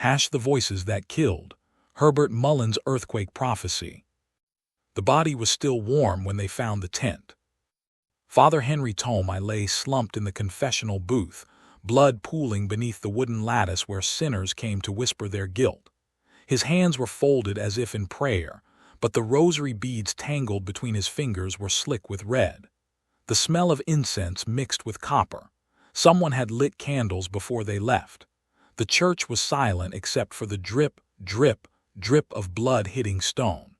The Voices That Killed, Herbert Mullin's Earthquake Prophecy. The body was still warm when they found the tent. Father Henri Tomei lay slumped in the confessional booth, blood pooling beneath the wooden lattice where sinners came to whisper their guilt. His hands were folded as if in prayer, but the rosary beads tangled between his fingers were slick with red. The smell of incense mixed with copper. Someone had lit candles before they left. The church was silent except for the drip, drip, drip of blood hitting stone.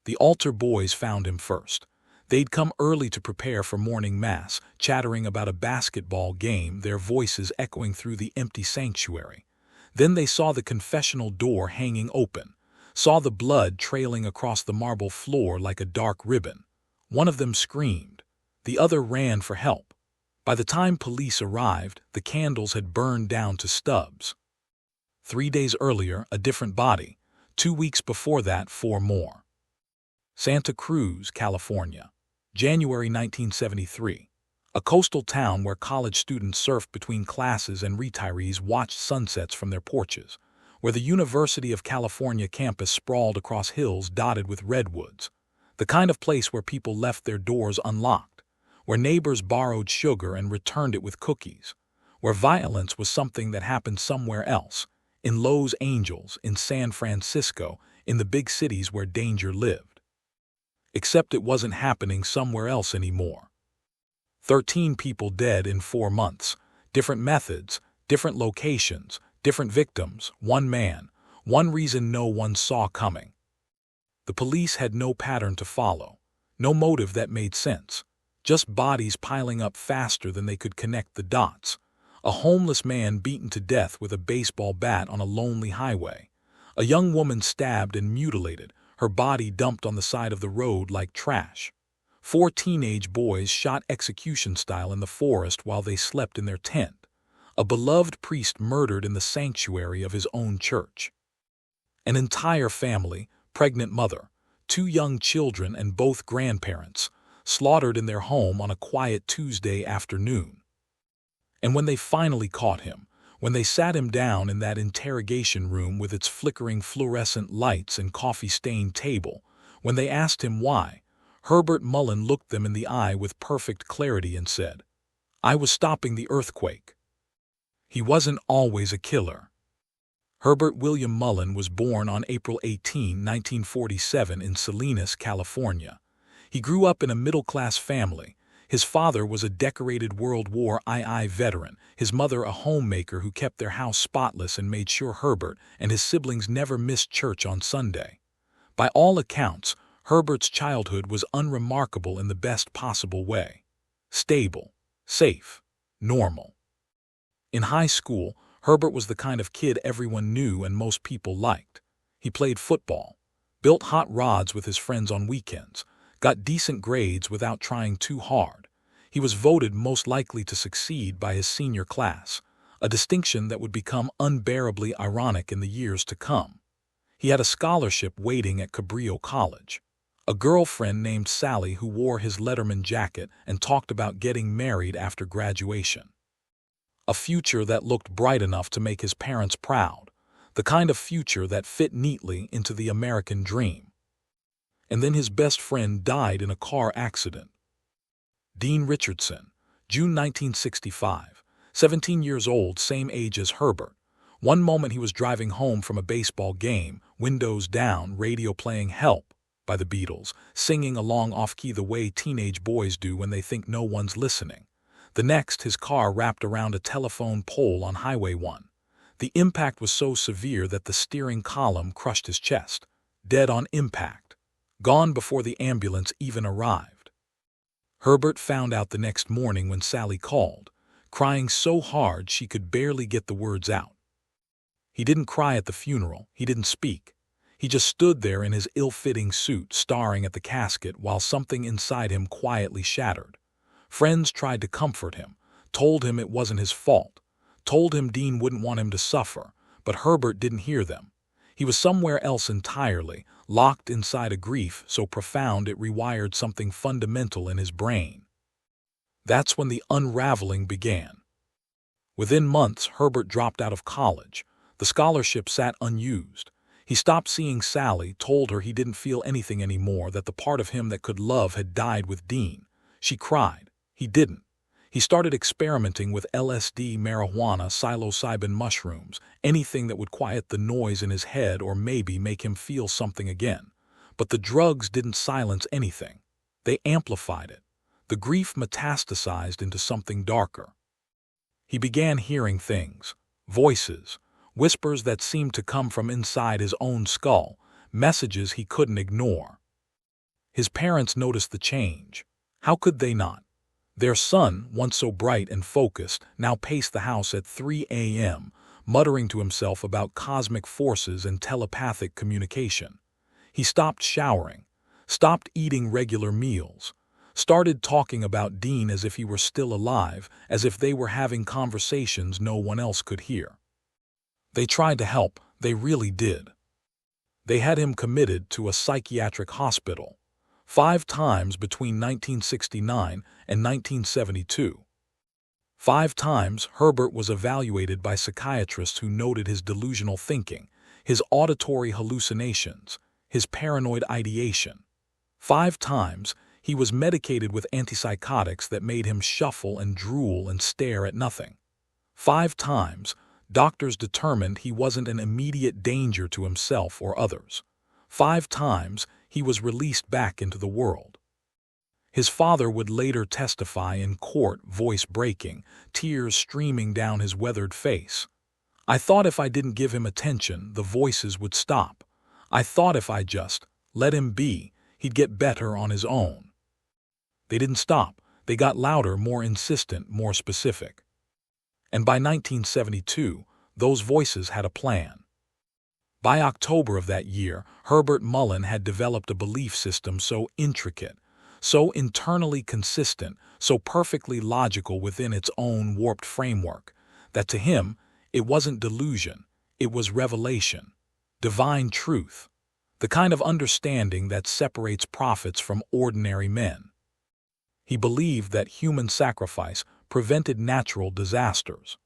The altar boys found him first. They'd come early to prepare for morning mass, chattering about a basketball game, their voices echoing through the empty sanctuary. Then they saw the confessional door hanging open, saw the blood trailing across the marble floor like a dark ribbon. One of them screamed. The other ran for help. By the time police arrived, the candles had burned down to stubs. 3 days earlier, a different body. 2 weeks before that, 4 more. Santa Cruz, California, January 1973. A coastal town where college students surfed between classes and retirees watched sunsets from their porches, where the University of California campus sprawled across hills dotted with redwoods, the kind of place where people left their doors unlocked, where neighbors borrowed sugar and returned it with cookies, where violence was something that happened somewhere else, in Los Angeles, in San Francisco, in the big cities where danger lived. Except it wasn't happening somewhere else anymore. 13 people dead in 4 months, different methods, different locations, different victims, one man, one reason no one saw coming. The police had no pattern to follow, no motive that made sense, just bodies piling up faster than they could connect the dots. A homeless man beaten to death with a baseball bat on a lonely highway. A young woman stabbed and mutilated, her body dumped on the side of the road like trash. 4 teenage boys shot execution style in the forest while they slept in their tent. A beloved priest murdered in the sanctuary of his own church. An entire family, pregnant mother, 2 young children and both grandparents, slaughtered in their home on a quiet Tuesday afternoon. And when they finally caught him, when they sat him down in that interrogation room with its flickering fluorescent lights and coffee-stained table, when they asked him why, Herbert Mullin looked them in the eye with perfect clarity and said, "I was stopping the earthquake." He wasn't always a killer. Herbert William Mullin was born on April 18, 1947 in Salinas, California. He grew up in a middle-class family. His father was a decorated World War II veteran, his mother a homemaker who kept their house spotless and made sure Herbert and his siblings never missed church on Sunday. By all accounts, Herbert's childhood was unremarkable in the best possible way. Stable, safe, normal. In high school, Herbert was the kind of kid everyone knew and most people liked. He played football, built hot rods with his friends on weekends, got decent grades without trying too hard. He was voted most likely to succeed by his senior class, a distinction that would become unbearably ironic in the years to come. He had a scholarship waiting at Cabrillo College, a girlfriend named Sally who wore his Letterman jacket and talked about getting married after graduation. A future that looked bright enough to make his parents proud, the kind of future that fit neatly into the American dream. And then his best friend died in a car accident. Dean Richardson, June 1965, 17 years old, same age as Herbert. One moment he was driving home from a baseball game, windows down, radio playing Help by the Beatles, singing along off-key the way teenage boys do when they think no one's listening. The next, his car wrapped around a telephone pole on Highway 1. The impact was so severe that the steering column crushed his chest. Dead on impact. Gone before the ambulance even arrived. Herbert found out the next morning when Sally called, crying so hard she could barely get the words out. He didn't cry at the funeral, he didn't speak. He just stood there in his ill-fitting suit, staring at the casket while something inside him quietly shattered. Friends tried to comfort him, told him it wasn't his fault, told him Dean wouldn't want him to suffer, but Herbert didn't hear them. He was somewhere else entirely, locked inside a grief so profound it rewired something fundamental in his brain. That's when the unraveling began. Within months, Herbert dropped out of college. The scholarship sat unused. He stopped seeing Sally, told her he didn't feel anything anymore, that the part of him that could love had died with Dean. She cried. He didn't. He started experimenting with LSD, marijuana, psilocybin mushrooms, anything that would quiet the noise in his head or maybe make him feel something again. But the drugs didn't silence anything. They amplified it. The grief metastasized into something darker. He began hearing things, voices, whispers that seemed to come from inside his own skull, messages he couldn't ignore. His parents noticed the change. How could they not? Their son, once so bright and focused, now paced the house at 3 a.m., muttering to himself about cosmic forces and telepathic communication. He stopped showering, stopped eating regular meals, started talking about Dean as if he were still alive, as if they were having conversations no one else could hear. They tried to help, they really did. They had him committed to a psychiatric hospital 5 times between 1969 and 1972. 5 times Herbert was evaluated by psychiatrists who noted his delusional thinking, his auditory hallucinations, his paranoid ideation. 5 times he was medicated with antipsychotics that made him shuffle and drool and stare at nothing. 5 times doctors determined he wasn't an immediate danger to himself or others. 5 times he was released back into the world. His father would later testify in court, voice breaking, tears streaming down his weathered face. I thought if I didn't give him attention, the voices would stop. I thought if I just let him be, he'd get better on his own. They didn't stop. They got louder, more insistent, more specific. And by 1972, those voices had a plan. By October of that year, Herbert Mullin had developed a belief system so intricate, so internally consistent, so perfectly logical within its own warped framework, that to him, it wasn't delusion, it was revelation, divine truth, the kind of understanding that separates prophets from ordinary men. He believed that human sacrifice prevented natural disasters.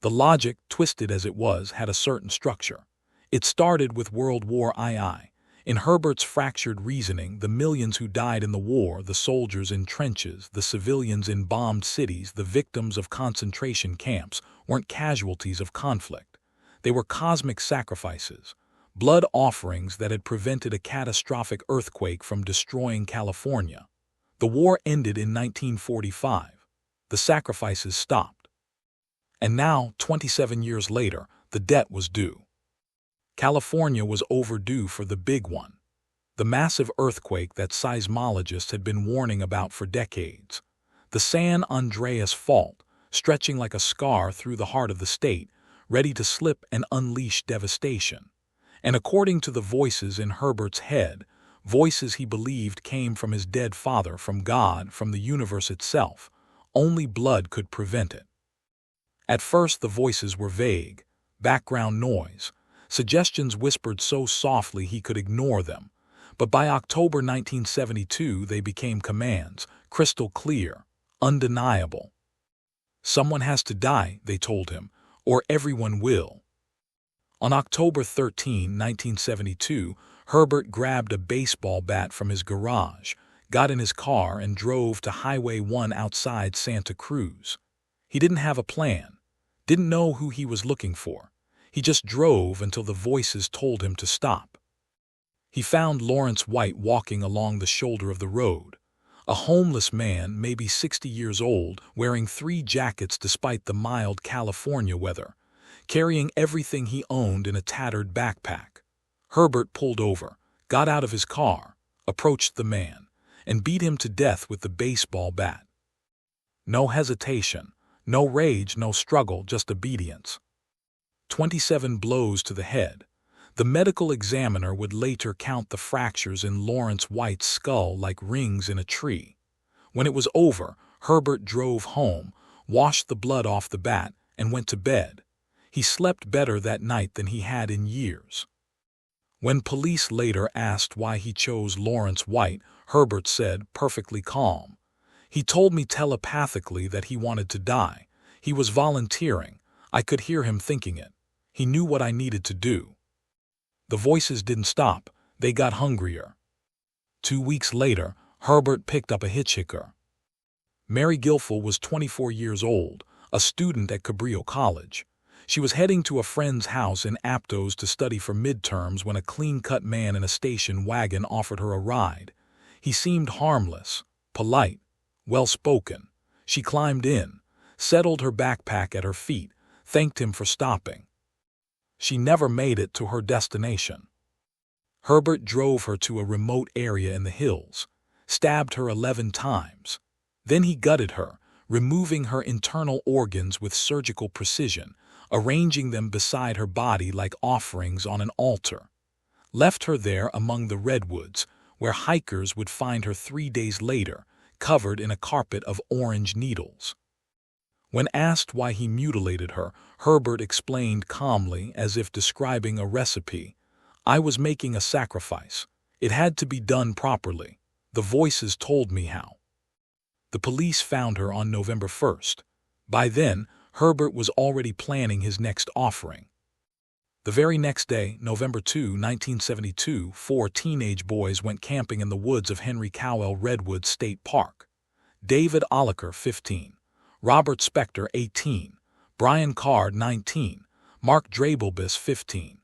The logic, twisted as it was, had a certain structure. It started with World War II. In Herbert's fractured reasoning, the millions who died in the war, the soldiers in trenches, the civilians in bombed cities, the victims of concentration camps, weren't casualties of conflict. They were cosmic sacrifices, blood offerings that had prevented a catastrophic earthquake from destroying California. The war ended in 1945. The sacrifices stopped. And now, 27 years later, the debt was due. California was overdue for the big one, the massive earthquake that seismologists had been warning about for decades. The San Andreas Fault, stretching like a scar through the heart of the state, ready to slip and unleash devastation. And according to the voices in Herbert's head, voices he believed came from his dead father, from God, from the universe itself, only blood could prevent it. At first the voices were vague, background noise, suggestions whispered so softly he could ignore them. But by October 1972 they became commands, crystal clear, undeniable. Someone has to die, they told him, or everyone will. On October 13, 1972, Herbert grabbed a baseball bat from his garage, got in his car and drove to Highway 1 outside Santa Cruz. He didn't have a plan, didn't know who he was looking for. He just drove until the voices told him to stop. He found Lawrence White walking along the shoulder of the road, a homeless man, maybe 60 years old, wearing 3 jackets despite the mild California weather, carrying everything he owned in a tattered backpack. Herbert pulled over, got out of his car, approached the man, and beat him to death with the baseball bat. No hesitation, no rage, no struggle, just obedience. 27 blows to the head. The medical examiner would later count the fractures in Lawrence White's skull like rings in a tree. When it was over, Herbert drove home, washed the blood off the bat, and went to bed. He slept better that night than he had in years. When police later asked why he chose Lawrence White, Herbert said, perfectly calm, "He told me telepathically that he wanted to die. He was volunteering. I could hear him thinking it. He knew what I needed to do. The voices didn't stop. They got hungrier. 2 weeks later, Herbert picked up a hitchhiker. Mary Guilfoyle was 24 years old, a student at Cabrillo College. She was heading to a friend's house in Aptos to study for midterms when a clean-cut man in a station wagon offered her a ride. He seemed harmless, polite, well-spoken. She climbed in, settled her backpack at her feet, thanked him for stopping. She never made it to her destination. Herbert drove her to a remote area in the hills, stabbed her 11 times. Then he gutted her, removing her internal organs with surgical precision, arranging them beside her body like offerings on an altar. Left her there among the redwoods, where hikers would find her 3 days later, covered in a carpet of orange needles. When asked why he mutilated her, Herbert explained calmly, as if describing a recipe, "I was making a sacrifice. It had to be done properly. The voices told me how." The police found her on November 1st. By then, Herbert was already planning his next offering. The very next day, November 2, 1972, 4 teenage boys went camping in the woods of Henri Redwood State Park. David Oliker, 15, Robert Spector, 18, Brian Card, 19, Mark Dreibelbis, 15.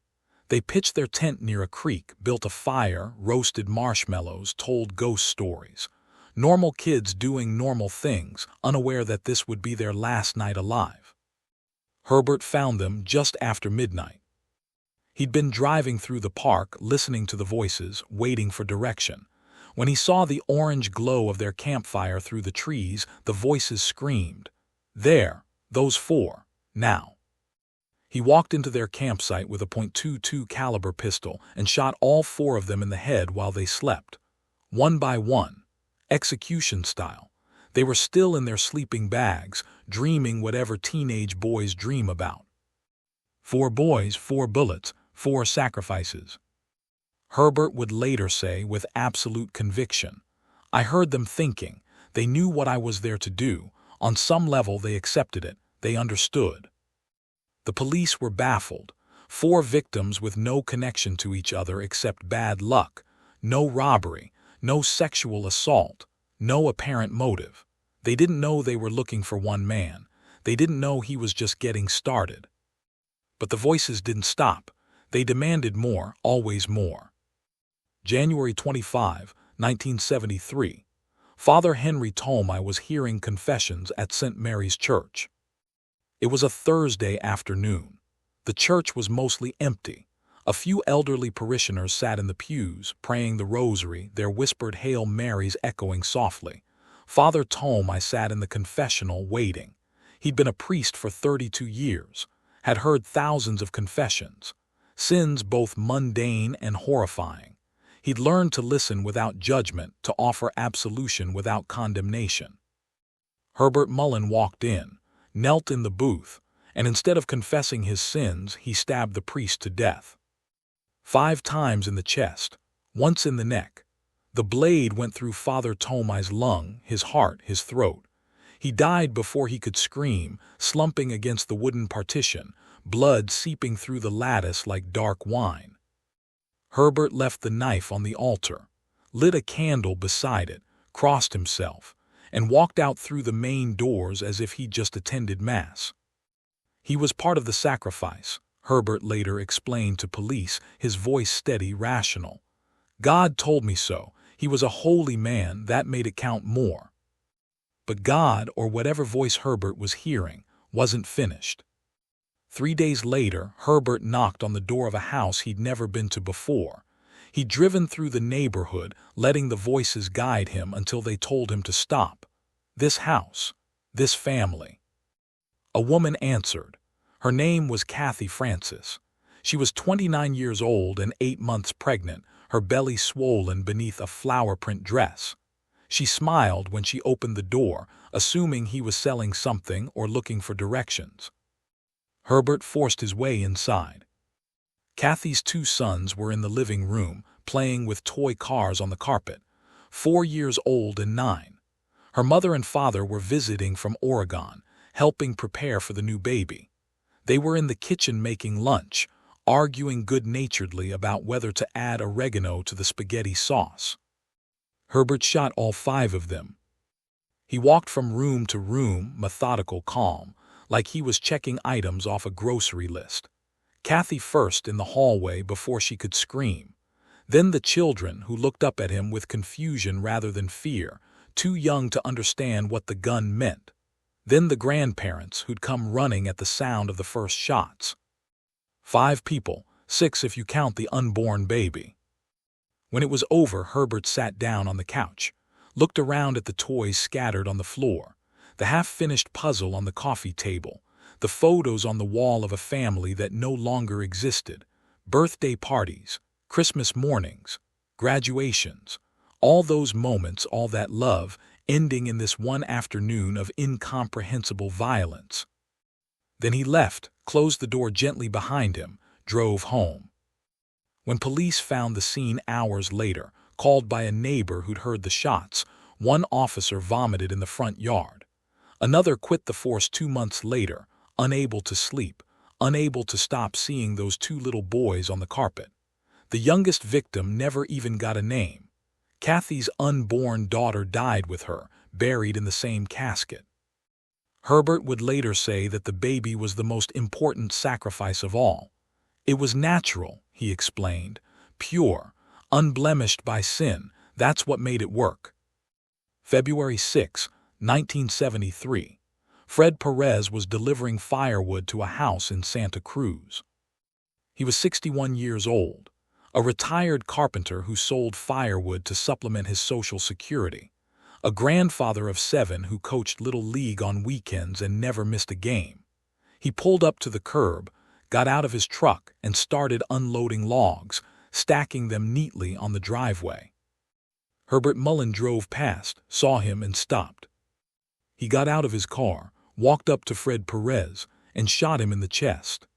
They pitched their tent near a creek, built a fire, roasted marshmallows, told ghost stories. Normal kids doing normal things, unaware that this would be their last night alive. Herbert found them just after midnight. He'd been driving through the park, listening to the voices, waiting for direction. When he saw the orange glow of their campfire through the trees, the voices screamed, "There, those 4, now." He walked into their campsite with a .22 caliber pistol and shot all 4 of them in the head while they slept. One by one, execution style. They were still in their sleeping bags, dreaming whatever teenage boys dream about. 4 boys, 4 bullets, 4 sacrifices. Herbert would later say with absolute conviction, "I heard them thinking. They knew what I was there to do. On some level they accepted it. They understood." The police were baffled. 4 victims with no connection to each other except bad luck. No robbery, no sexual assault, no apparent motive. They didn't know they were looking for one man. They didn't know he was just getting started. But the voices didn't stop. They demanded more, always more. January 25, 1973. Father Henri Tomei was hearing confessions at St. Mary's Church. It was a Thursday afternoon. The church was mostly empty. A few elderly parishioners sat in the pews, praying the rosary, their whispered Hail Marys echoing softly. Father Tomei sat in the confessional waiting. He'd been a priest for 32 years, had heard thousands of confessions, sins both mundane and horrifying. He'd learned to listen without judgment, to offer absolution without condemnation. Herbert Mullin walked in, knelt in the booth, and instead of confessing his sins, he stabbed the priest to death. 5 times in the chest, once in the neck. The blade went through Father Tomei's lung, his heart, his throat. He died before he could scream, slumping against the wooden partition, blood seeping through the lattice like dark wine. Herbert left the knife on the altar, lit a candle beside it, crossed himself, and walked out through the main doors as if he'd just attended Mass. He was part of the sacrifice, Herbert later explained to police, his voice steady, rational. "God told me so. He was a holy man, that made it count more." But God, or whatever voice Herbert was hearing, wasn't finished. 3 days later, Herbert knocked on the door of a house he'd never been to before. He'd driven through the neighborhood, letting the voices guide him until they told him to stop. This house, this family. A woman answered. Her name was Kathy Francis. She was 29 years old and 8 months pregnant, her belly swollen beneath a flower-print dress. She smiled when she opened the door, assuming he was selling something or looking for directions. Herbert forced his way inside. Kathy's 2 sons were in the living room, playing with toy cars on the carpet, 4 years old and 9. Her mother and father were visiting from Oregon, helping prepare for the new baby. They were in the kitchen making lunch, arguing good-naturedly about whether to add oregano to the spaghetti sauce. Herbert shot all 5 of them. He walked from room to room, methodical, calm, like he was checking items off a grocery list. Kathy first in the hallway before she could scream. Then the children, who looked up at him with confusion rather than fear, too young to understand what the gun meant. Then the grandparents, who'd come running at the sound of the first shots. 5 people, 6 if you count the unborn baby. When it was over, Herbert sat down on the couch, looked around at the toys scattered on the floor, the half-finished puzzle on the coffee table, the photos on the wall of a family that no longer existed, birthday parties, Christmas mornings, graduations, all those moments, all that love, ending in this one afternoon of incomprehensible violence. Then he left, closed the door gently behind him, drove home. When police found the scene hours later, called by a neighbor who'd heard the shots, one officer vomited in the front yard. Another quit the force 2 months later, unable to sleep, unable to stop seeing those 2 little boys on the carpet. The youngest victim never even got a name. Kathy's unborn daughter died with her, buried in the same casket. Herbert would later say that the baby was the most important sacrifice of all. It was natural, he explained, pure, unblemished by sin. That's what made it work. February 6, 1973. Fred Perez was delivering firewood to a house in Santa Cruz. He was 61 years old, a retired carpenter who sold firewood to supplement his Social Security, a grandfather of 7 who coached Little League on weekends and never missed a game. He pulled up to the curb, got out of his truck, and started unloading logs, stacking them neatly on the driveway. Herbert Mullin drove past, saw him, and stopped. He got out of his car, walked up to Fred Perez, and shot him in the chest.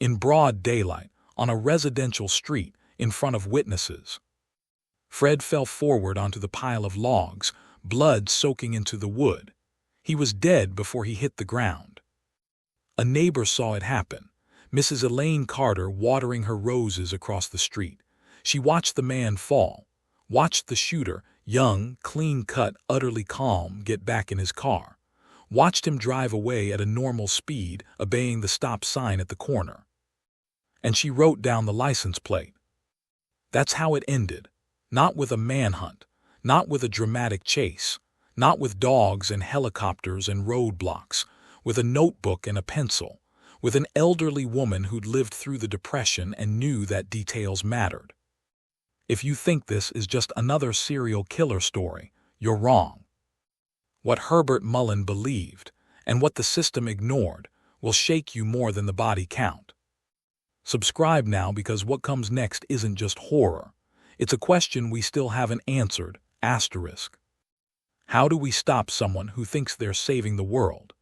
In broad daylight, on a residential street, in front of witnesses. Fred fell forward onto the pile of logs, blood soaking into the wood. He was dead before he hit the ground. A neighbor saw it happen, Mrs. Elaine Carter watering her roses across the street. She watched the man fall, watched the shooter, young, clean-cut, utterly calm, get back in his car, watched him drive away at a normal speed, obeying the stop sign at the corner. And she wrote down the license plate. That's how it ended. Not with a manhunt, not with a dramatic chase, not with dogs and helicopters and roadblocks, with a notebook and a pencil, with an elderly woman who'd lived through the Depression and knew that details mattered. If you think this is just another serial killer story, you're wrong. What Herbert Mullin believed, and what the system ignored, will shake you more than the body count. Subscribe now, because what comes next isn't just horror. It's a question we still haven't answered, asterisk. How do we stop someone who thinks they're saving the world?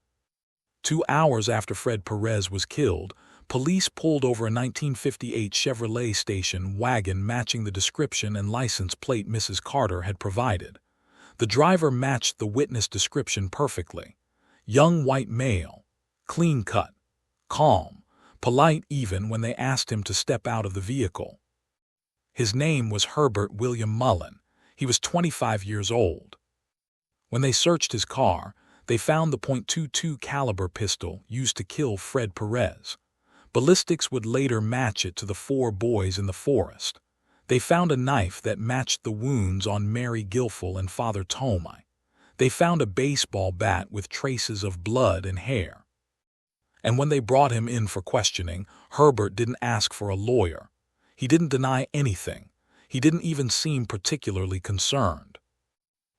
2 hours after Fred Perez was killed, police pulled over a 1958 Chevrolet station wagon matching the description and license plate Mrs. Carter had provided. The driver matched the witness description perfectly. Young white male, clean-cut, calm, polite even when they asked him to step out of the vehicle. His name was Herbert William Mullin. He was 25 years old. When they searched his car, they found the .22 caliber pistol used to kill Fred Perez. Ballistics would later match it to the 4 boys in the forest. They found a knife that matched the wounds on Mary Guilfoyle and Father Tomei. They found a baseball bat with traces of blood and hair. And when they brought him in for questioning, Herbert didn't ask for a lawyer. He didn't deny anything. He didn't even seem particularly concerned.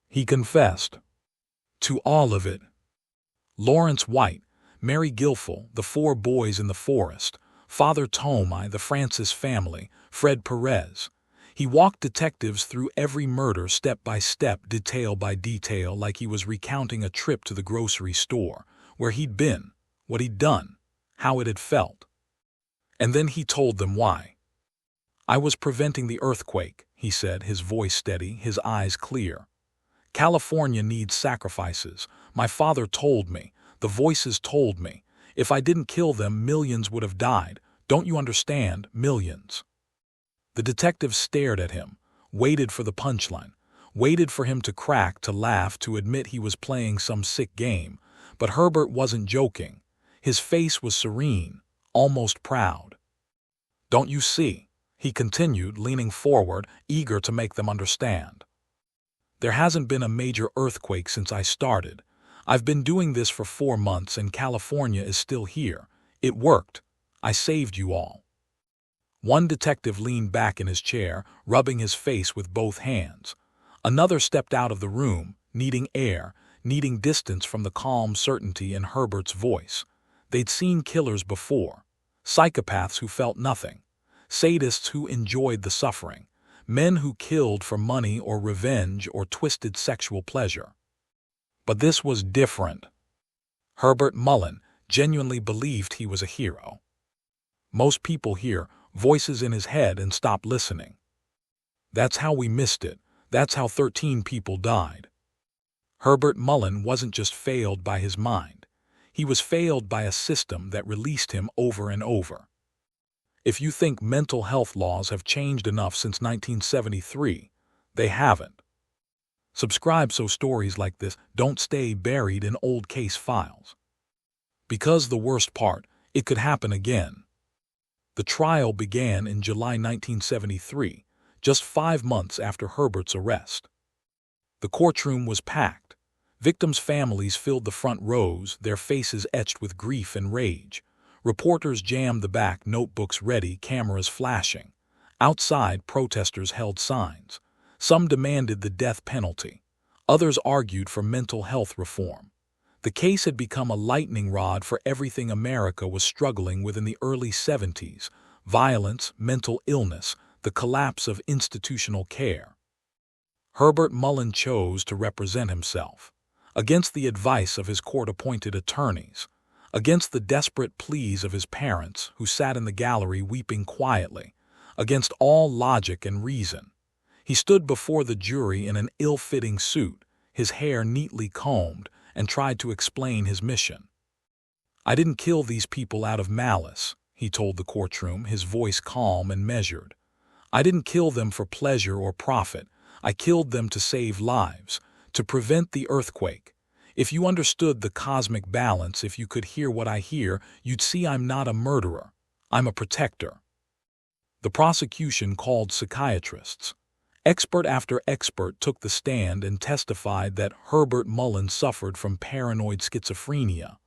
He confessed to all of it. Lawrence White, Mary Guilfoyle, the 4 boys in the forest, Father Tomei, the Francis family, Fred Perez. He walked detectives through every murder step by step, detail by detail, like he was recounting a trip to the grocery store, where he'd been, what he'd done, how it had felt. And then he told them why. I was preventing the earthquake, he said, his voice steady, his eyes clear. California needs sacrifices. My father told me. The voices told me. If I didn't kill them, millions would have died. Don't you understand? Millions." The detective stared at him, waited for the punchline, waited for him to crack, to laugh, to admit he was playing some sick game. But Herbert wasn't joking. His face was serene, almost proud. "Don't you see?" he continued, leaning forward, eager to make them understand. "There hasn't been a major earthquake since I started. I've been doing this for 4 months and California is still here. It worked. I saved you all." One detective leaned back in his chair, rubbing his face with both hands. Another stepped out of the room, needing air, needing distance from the calm certainty in Herbert's voice. They'd seen killers before, psychopaths who felt nothing, sadists who enjoyed the suffering, men who killed for money or revenge or twisted sexual pleasure. But this was different. Herbert Mullin genuinely believed he was a hero. Most people hear voices in his head and stop listening. That's how we missed it. That's how 13 people died. Herbert Mullin wasn't just failed by his mind. He was failed by a system that released him over and over. If you think mental health laws have changed enough since 1973, they haven't. Subscribe so stories like this don't stay buried in old case files. Because the worst part, it could happen again. The trial began in July 1973, just 5 months after Herbert's arrest. The courtroom was packed. Victims' families filled the front rows, their faces etched with grief and rage. Reporters jammed the back, notebooks ready, cameras flashing. Outside, protesters held signs. Some demanded the death penalty. Others argued for mental health reform. The case had become a lightning rod for everything America was struggling with in the early 70s: violence, mental illness, the collapse of institutional care. Herbert Mullin chose to represent himself, against the advice of his court-appointed attorneys, against the desperate pleas of his parents who sat in the gallery weeping quietly, against all logic and reason. He stood before the jury in an ill-fitting suit, his hair neatly combed, and tried to explain his mission. "I didn't kill these people out of malice," he told the courtroom, his voice calm and measured. "I didn't kill them for pleasure or profit. I killed them to save lives, to prevent the earthquake. If you understood the cosmic balance, if you could hear what I hear, you'd see I'm not a murderer. I'm a protector." The prosecution called psychiatrists. Expert after expert took the stand and testified that Herbert Mullin suffered from paranoid schizophrenia,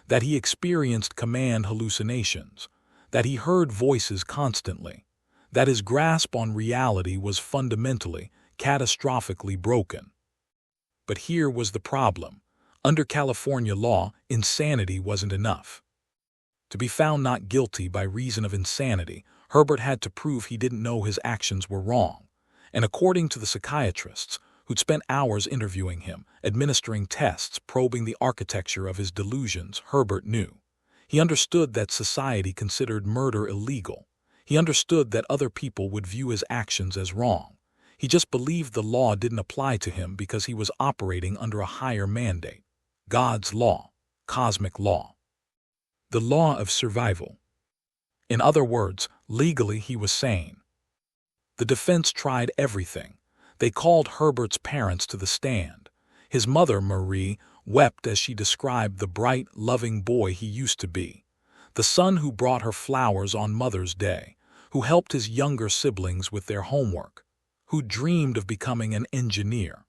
that he experienced command hallucinations, that he heard voices constantly, that his grasp on reality was fundamentally, catastrophically broken. But here was the problem. Under California law, insanity wasn't enough. To be found not guilty by reason of insanity, Herbert had to prove he didn't know his actions were wrong. And according to the psychiatrists, who'd spent hours interviewing him, administering tests, probing the architecture of his delusions, Herbert knew. He understood that society considered murder illegal. He understood that other people would view his actions as wrong. He just believed the law didn't apply to him because he was operating under a higher mandate. God's law, cosmic law. The law of survival. In other words, legally he was sane. The defense tried everything. They called Herbert's parents to the stand. His mother, Marie, wept as she described the bright, loving boy he used to be, the son who brought her flowers on Mother's Day, who helped his younger siblings with their homework, who dreamed of becoming an engineer.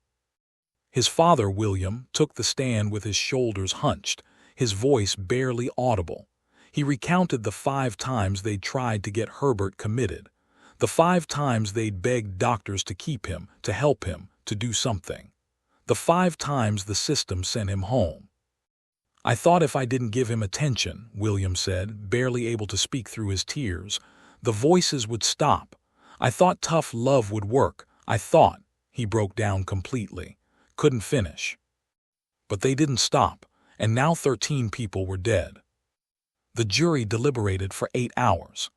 His father, William, took the stand with his shoulders hunched, his voice barely audible. He recounted the 5 times they'd tried to get Herbert committed, the 5 times they'd begged doctors to keep him, to help him, to do something, the 5 times the system sent him home. "I thought if I didn't give him attention," William said, barely able to speak through his tears, "the voices would stop. I thought tough love would work. I thought," he broke down completely, couldn't finish. But they didn't stop, and now 13 people were dead. The jury deliberated for 8 hours.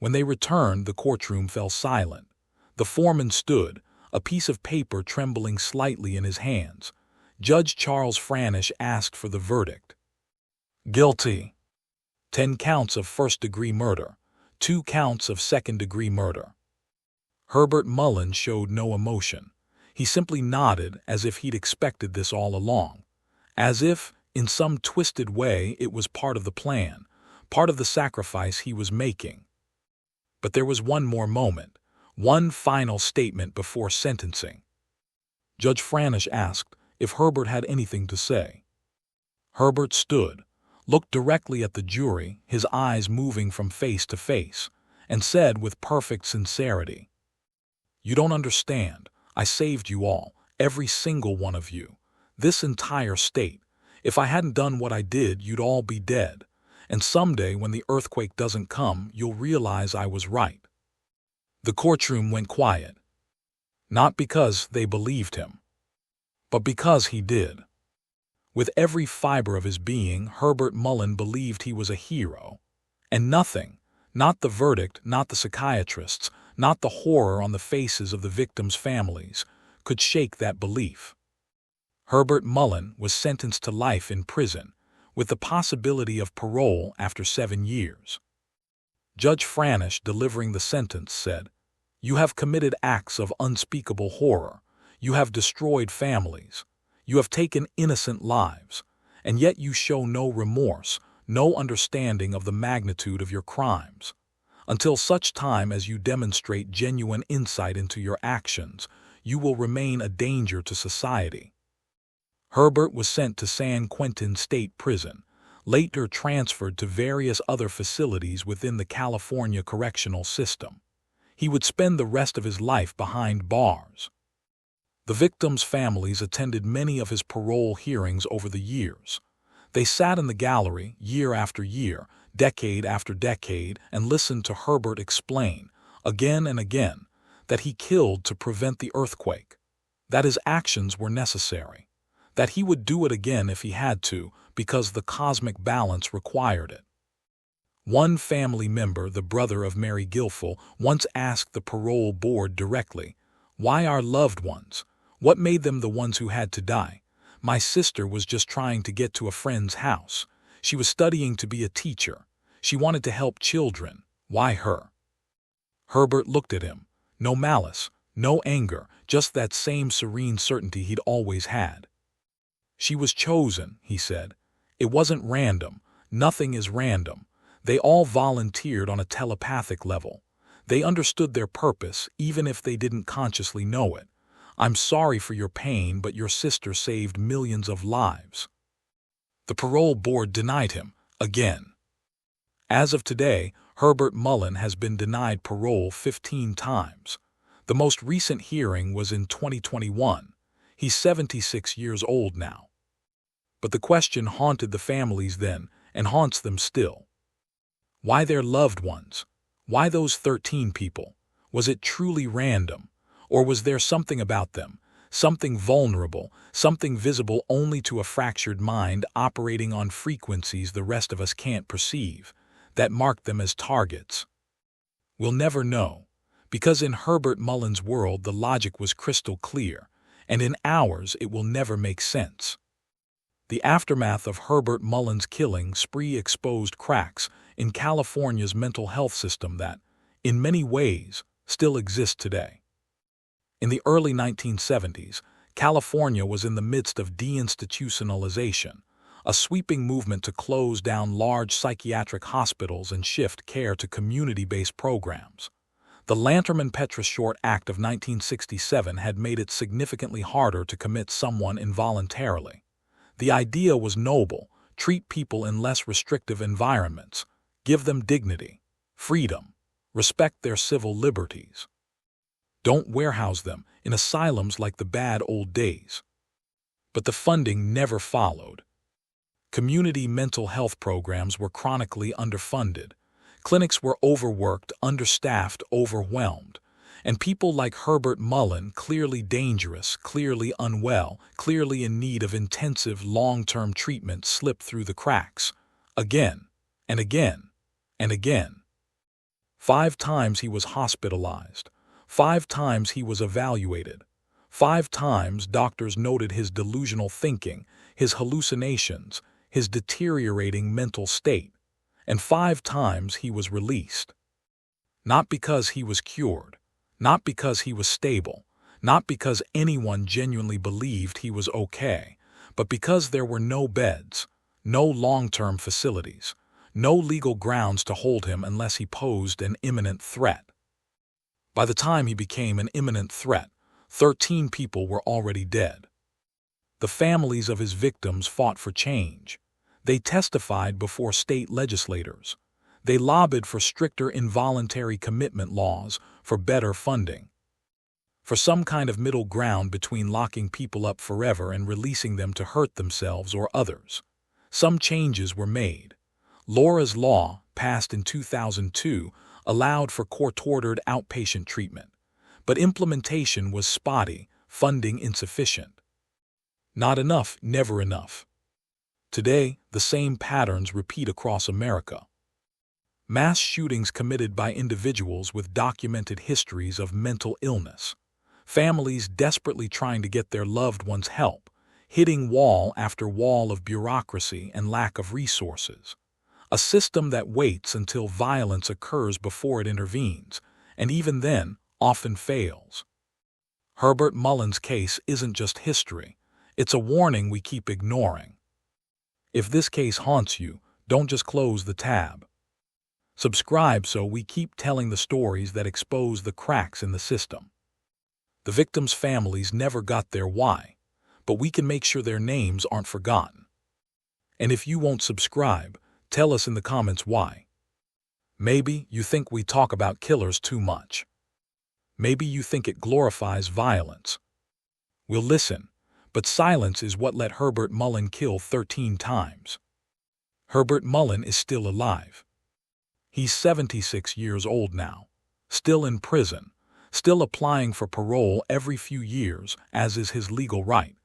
When they returned, the courtroom fell silent. The foreman stood, a piece of paper trembling slightly in his hands. Judge Charles Franish asked for the verdict. Guilty. 10 counts of first-degree murder, 2 counts of second-degree murder. Herbert Mullin showed no emotion. He simply nodded as if he'd expected this all along, as if, in some twisted way, it was part of the plan, part of the sacrifice he was making. But there was one more moment, one final statement before sentencing. Judge Franish asked if Herbert had anything to say. Herbert stood, looked directly at the jury, his eyes moving from face to face, and said with perfect sincerity, "You don't understand. I saved you all, every single one of you, this entire state. If I hadn't done what I did, you'd all be dead. And someday when the earthquake doesn't come, you'll realize I was right." The courtroom went quiet. Not because they believed him, but because he did. With every fiber of his being, Herbert Mullin believed he was a hero. And nothing, not the verdict, not the psychiatrists, not the horror on the faces of the victims' families, could shake that belief. Herbert Mullin was sentenced to life in prison, with the possibility of parole after 7 years. Judge Franish, delivering the sentence, said, "You have committed acts of unspeakable horror. You have destroyed families. You have taken innocent lives, and yet you show no remorse, no understanding of the magnitude of your crimes. Until such time as you demonstrate genuine insight into your actions, you will remain a danger to society." Herbert was sent to San Quentin State Prison, later transferred to various other facilities within the California correctional system. He would spend the rest of his life behind bars. The victims' families attended many of his parole hearings over the years. They sat in the gallery year after year, decade after decade, and listened to Herbert explain, again and again, that he killed to prevent the earthquake, that his actions were necessary, that he would do it again if he had to, because the cosmic balance required it. One family member, the brother of Mary Guilfoyle, once asked the parole board directly, "Why our loved ones? What made them the ones who had to die? My sister was just trying to get to a friend's house. She was studying to be a teacher. She wanted to help children. Why her?" Herbert looked at him. No malice, no anger, just that same serene certainty he'd always had. "She was chosen," he said. "It wasn't random. Nothing is random. They all volunteered on a telepathic level. They understood their purpose, even if they didn't consciously know it. I'm sorry for your pain, but your sister saved millions of lives." The parole board denied him, again. As of today, Herbert Mullin has been denied parole 15 times. The most recent hearing was in 2021. He's 76 years old now. But the question haunted the families then, and haunts them still. Why their loved ones? Why those 13 people? Was it truly random? Or was there something about them, something vulnerable, something visible only to a fractured mind operating on frequencies the rest of us can't perceive, that marked them as targets? We'll never know, because in Herbert Mullin's world the logic was crystal clear, and in ours it will never make sense. The aftermath of Herbert Mullin's killing spree exposed cracks in California's mental health system that, in many ways, still exist today. In the early 1970s, California was in the midst of deinstitutionalization, a sweeping movement to close down large psychiatric hospitals and shift care to community-based programs. The Lanterman-Petra Short Act of 1967 had made it significantly harder to commit someone involuntarily. The idea was noble: treat people in less restrictive environments, give them dignity, freedom, respect their civil liberties. Don't warehouse them in asylums like the bad old days. But the funding never followed. Community mental health programs were chronically underfunded. Clinics were overworked, understaffed, overwhelmed. And people like Herbert Mullin, clearly dangerous, clearly unwell, clearly in need of intensive long-term treatment, slipped through the cracks, again and again and again. 5 times he was hospitalized. 5 times he was evaluated. 5 times doctors noted his delusional thinking, his hallucinations, his deteriorating mental state, and 5 times he was released. Not because he was cured, not because he was stable, not because anyone genuinely believed he was okay, but because there were no beds, no long-term facilities, no legal grounds to hold him unless he posed an imminent threat. By the time he became an imminent threat, 13 people were already dead. The families of his victims fought for change. They testified before state legislators. They lobbied for stricter involuntary commitment laws, for better funding, for some kind of middle ground between locking people up forever and releasing them to hurt themselves or others. Some changes were made. Laura's Law, passed in 2002, allowed for court-ordered outpatient treatment, but implementation was spotty, funding insufficient. Not enough, never enough. Today, the same patterns repeat across America. Mass shootings committed by individuals with documented histories of mental illness. Families desperately trying to get their loved ones help, hitting wall after wall of bureaucracy and lack of resources. A system that waits until violence occurs before it intervenes, and even then, often fails. Herbert Mullin's case isn't just history. It's a warning we keep ignoring. If this case haunts you, don't just close the tab. Subscribe so we keep telling the stories that expose the cracks in the system. The victims' families never got their why, but we can make sure their names aren't forgotten. And if you won't subscribe, tell us in the comments why. Maybe you think we talk about killers too much. Maybe you think it glorifies violence. We'll listen, but silence is what let Herbert Mullin kill 13 times. Herbert Mullin is still alive. He's 76 years old now, still in prison, still applying for parole every few years, as is his legal right,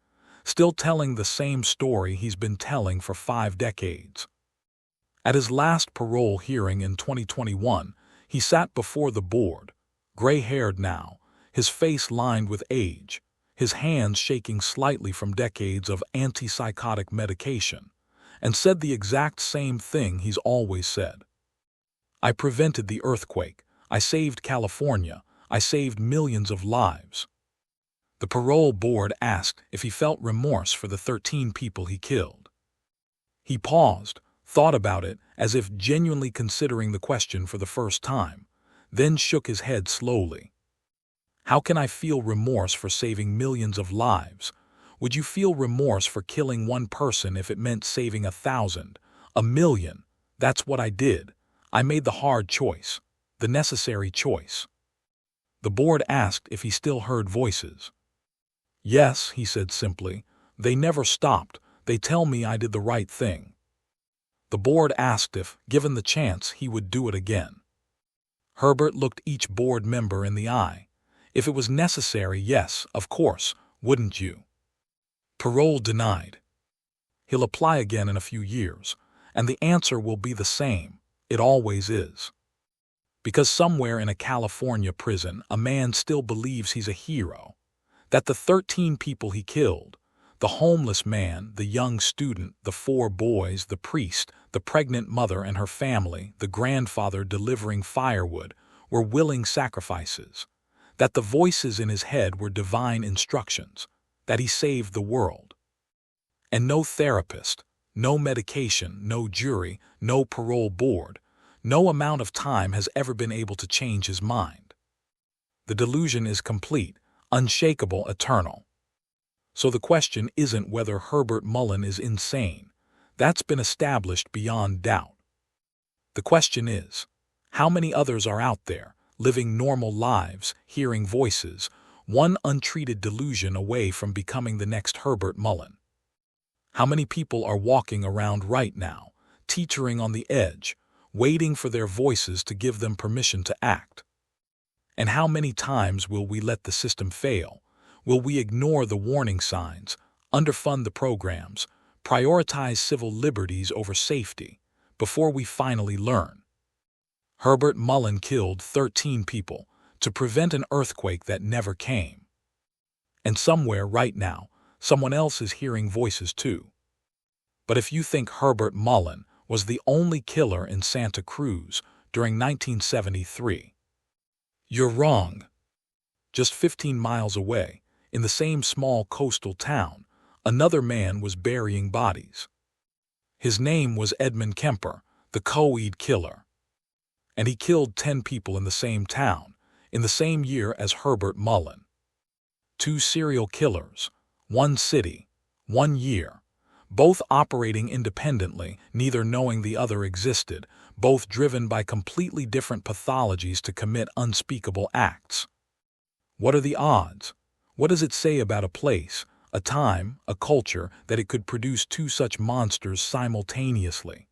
still telling the same story he's been telling for 5 decades. At his last parole hearing in 2021, he sat before the board, gray-haired now, his face lined with age, his hands shaking slightly from decades of antipsychotic medication, and said the exact same thing he's always said. I prevented the earthquake. I saved California. I saved millions of lives. The parole board asked if he felt remorse for the 13 people he killed. He paused, thought about it as if genuinely considering the question for the first time, then shook his head slowly. How can I feel remorse for saving millions of lives? Would you feel remorse for killing one person if it meant saving 1,000, 1,000,000? That's what I did. I made the hard choice, the necessary choice. The board asked if he still heard voices. Yes, he said simply. They never stopped. They tell me I did the right thing. The board asked if, given the chance, he would do it again. Herbert looked each board member in the eye. If it was necessary, yes, of course, wouldn't you? Parole denied. He'll apply again in a few years, and the answer will be the same. It always is. Because somewhere in a California prison, a man still believes he's a hero, that the 13 people he killed, the homeless man, the young student, the 4 boys, the priest, the pregnant mother and her family, the grandfather delivering firewood, were willing sacrifices, that the voices in his head were divine instructions, that he saved the world. And no therapist, no medication, no jury, no parole board, no amount of time has ever been able to change his mind. The delusion is complete, unshakable, eternal. So the question isn't whether Herbert Mullin is insane. That's been established beyond doubt. The question is, how many others are out there, living normal lives, hearing voices, one untreated delusion away from becoming the next Herbert Mullin? How many people are walking around right now, teetering on the edge, waiting for their voices to give them permission to act? And how many times will we let the system fail? Will we ignore the warning signs, underfund the programs, prioritize civil liberties over safety, before we finally learn? Herbert Mullin killed 13 people to prevent an earthquake that never came. And somewhere right now, someone else is hearing voices too. But if you think Herbert Mullin was the only killer in Santa Cruz during 1973, you're wrong. Just 15 miles away, in the same small coastal town, another man was burying bodies. His name was Edmund Kemper, the co-ed killer. And he killed 10 people in the same town, in the same year as Herbert Mullin. 2 serial killers, 1 city, 1 year, both operating independently, neither knowing the other existed, both driven by completely different pathologies to commit unspeakable acts. What are the odds? What does it say about a place, a time, a culture, that it could produce 2 such monsters simultaneously?